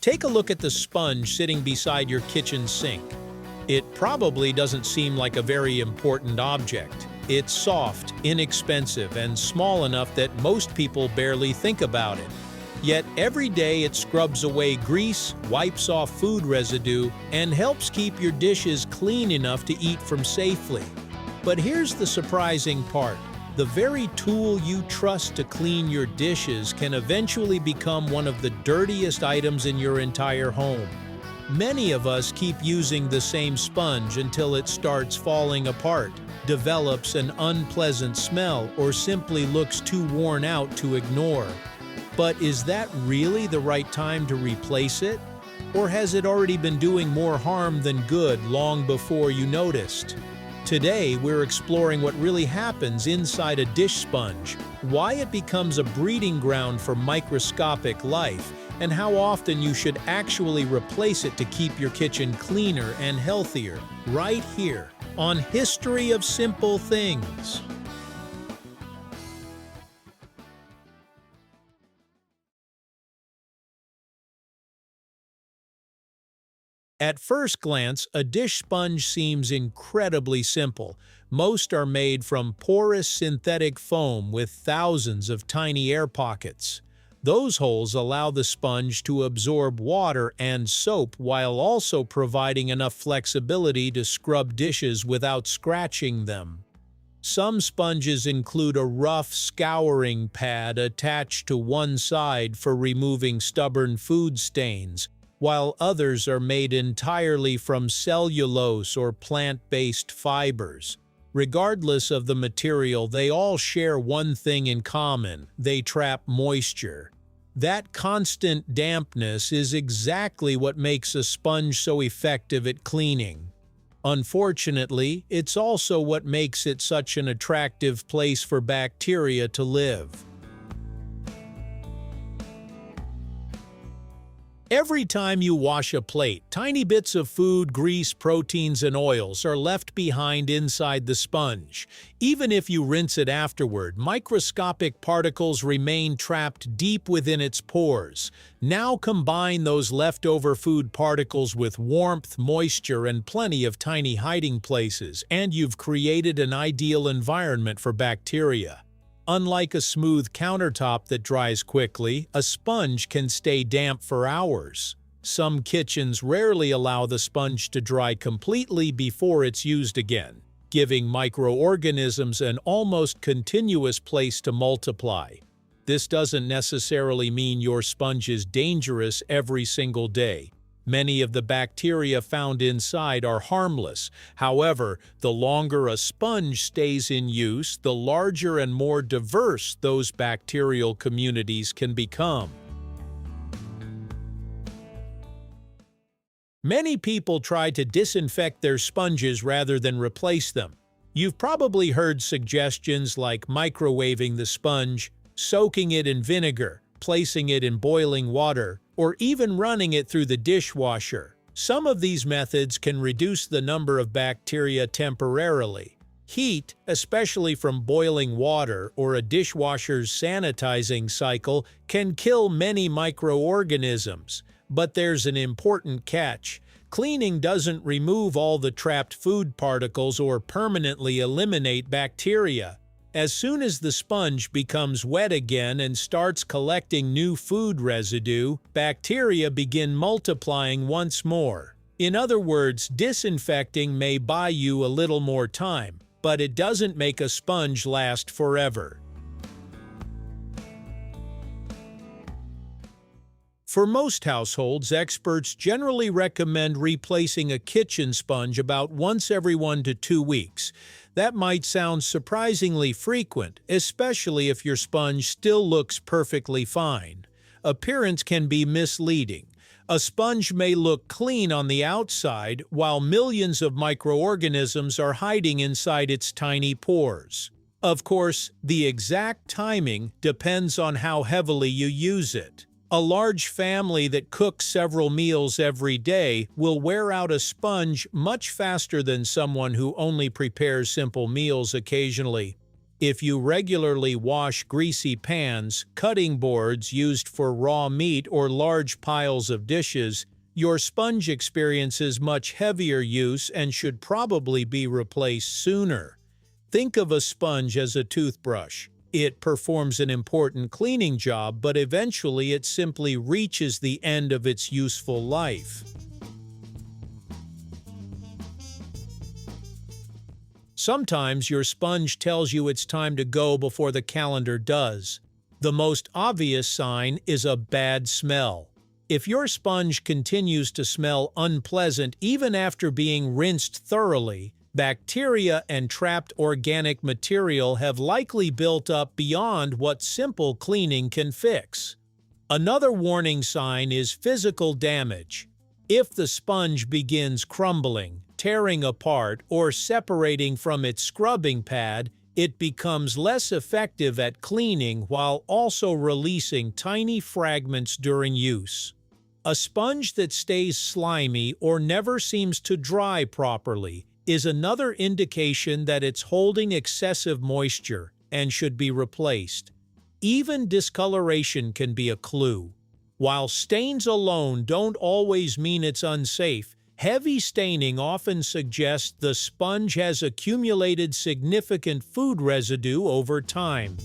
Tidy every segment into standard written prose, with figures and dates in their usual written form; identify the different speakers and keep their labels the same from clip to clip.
Speaker 1: Take a look at the sponge sitting beside your kitchen sink. It probably doesn't seem like a very important object. It's soft, inexpensive, and small enough that most people barely think about it. Yet every day it scrubs away grease, wipes off food residue, and helps keep your dishes clean enough to eat from safely. But here's the surprising part. The very tool you trust to clean your dishes can eventually become one of the dirtiest items in your entire home. Many of us keep using the same sponge until it starts falling apart, develops an unpleasant smell, or simply looks too worn out to ignore. But is that really the right time to replace it? Or has it already been doing more harm than good long before you noticed? Today, we're exploring what really happens inside a dish sponge, why it becomes a breeding ground for microscopic life, and how often you should actually replace it to keep your kitchen cleaner and healthier, right here on History of Simple Things. At first glance, a dish sponge seems incredibly simple. Most are made from porous synthetic foam with thousands of tiny air pockets. Those holes allow the sponge to absorb water and soap while also providing enough flexibility to scrub dishes without scratching them. Some sponges include a rough scouring pad attached to one side for removing stubborn food stains, while others are made entirely from cellulose or plant-based fibers. Regardless of the material, they all share one thing in common: they trap moisture. That constant dampness is exactly what makes a sponge so effective at cleaning. Unfortunately, it's also what makes it such an attractive place for bacteria to live. Every time you wash a plate, tiny bits of food, grease, proteins, and oils are left behind inside the sponge. Even if you rinse it afterward, microscopic particles remain trapped deep within its pores. Now combine those leftover food particles with warmth, moisture, and plenty of tiny hiding places, and you've created an ideal environment for bacteria. Unlike a smooth countertop that dries quickly, a sponge can stay damp for hours. Some kitchens rarely allow the sponge to dry completely before it's used again, giving microorganisms an almost continuous place to multiply. This doesn't necessarily mean your sponge is dangerous every single day. Many of the bacteria found inside are harmless. However, the longer a sponge stays in use, the larger and more diverse those bacterial communities can become. Many people try to disinfect their sponges rather than replace them. You've probably heard suggestions like microwaving the sponge, soaking it in vinegar, placing it in boiling water, or even running it through the dishwasher. Some of these methods can reduce the number of bacteria temporarily. Heat, especially from boiling water or a dishwasher's sanitizing cycle, can kill many microorganisms. But there's an important catch. Cleaning doesn't remove all the trapped food particles or permanently eliminate bacteria. As soon as the sponge becomes wet again and starts collecting new food residue, bacteria begin multiplying once more. In other words, disinfecting may buy you a little more time, but it doesn't make a sponge last forever. For most households, experts generally recommend replacing a kitchen sponge about once every 1 to 2 weeks. That might sound surprisingly frequent, especially if your sponge still looks perfectly fine. Appearance can be misleading. A sponge may look clean on the outside, while millions of microorganisms are hiding inside its tiny pores. Of course, the exact timing depends on how heavily you use it. A large family that cooks several meals every day will wear out a sponge much faster than someone who only prepares simple meals occasionally. If you regularly wash greasy pans, cutting boards used for raw meat, or large piles of dishes, your sponge experiences much heavier use and should probably be replaced sooner. Think of a sponge as a toothbrush. It performs an important cleaning job, but eventually it simply reaches the end of its useful life. Sometimes your sponge tells you it's time to go before the calendar does. The most obvious sign is a bad smell. If your sponge continues to smell unpleasant even after being rinsed thoroughly, bacteria and trapped organic material have likely built up beyond what simple cleaning can fix. Another warning sign is physical damage. If the sponge begins crumbling, tearing apart, or separating from its scrubbing pad, it becomes less effective at cleaning while also releasing tiny fragments during use. A sponge that stays slimy or never seems to dry properly is another indication that it's holding excessive moisture and should be replaced. Even discoloration can be a clue. While stains alone don't always mean it's unsafe, heavy staining often suggests the sponge has accumulated significant food residue over time.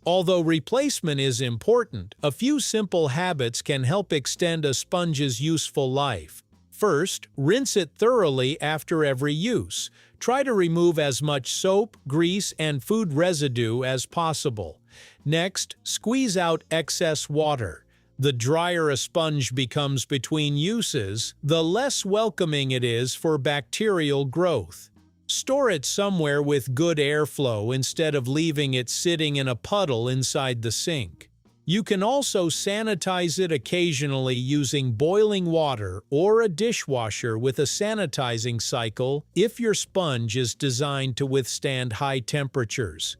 Speaker 1: Although replacement is important, a few simple habits can help extend a sponge's useful life. First, rinse it thoroughly after every use. Try to remove as much soap, grease, and food residue as possible. Next, squeeze out excess water. The drier a sponge becomes between uses, the less welcoming it is for bacterial growth. Store it somewhere with good airflow instead of leaving it sitting in a puddle inside the sink. You can also sanitize it occasionally using boiling water or a dishwasher with a sanitizing cycle if your sponge is designed to withstand high temperatures.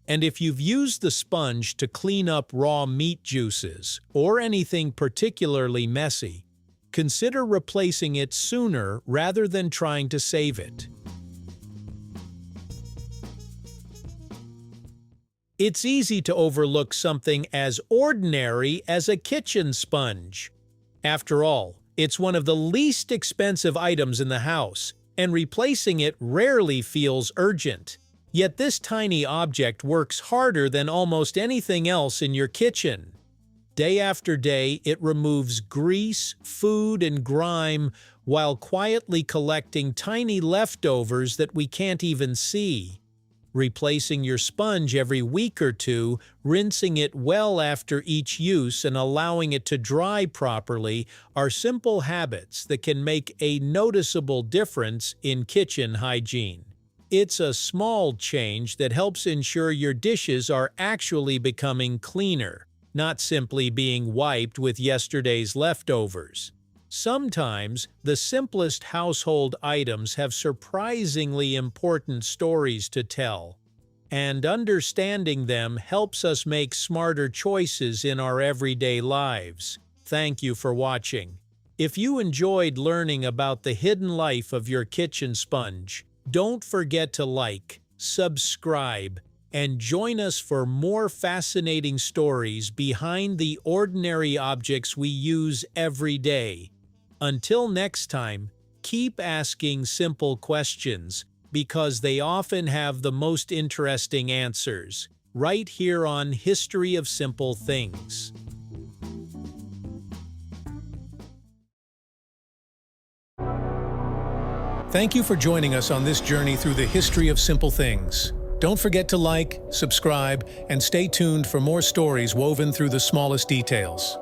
Speaker 1: And if you've used the sponge to clean up raw meat juices or anything particularly messy, consider replacing it sooner rather than trying to save it. It's easy to overlook something as ordinary as a kitchen sponge. After all, it's one of the least expensive items in the house, and replacing it rarely feels urgent. Yet this tiny object works harder than almost anything else in your kitchen. Day after day, it removes grease, food, and grime while quietly collecting tiny leftovers that we can't even see. Replacing your sponge every week or two, rinsing it well after each use, and allowing it to dry properly are simple habits that can make a noticeable difference in kitchen hygiene. It's a small change that helps ensure your dishes are actually becoming cleaner, not simply being wiped with yesterday's leftovers. Sometimes, the simplest household items have surprisingly important stories to tell, and understanding them helps us make smarter choices in our everyday lives. Thank you for watching. If you enjoyed learning about the hidden life of your kitchen sponge, don't forget to like, subscribe, and join us for more fascinating stories behind the ordinary objects we use every day. Until next time, keep asking simple questions, because they often have the most interesting answers, right here on History of Simple Things. Thank you for joining us on this journey through the history of simple things. Don't forget to like, subscribe, and stay tuned for more stories woven through the smallest details.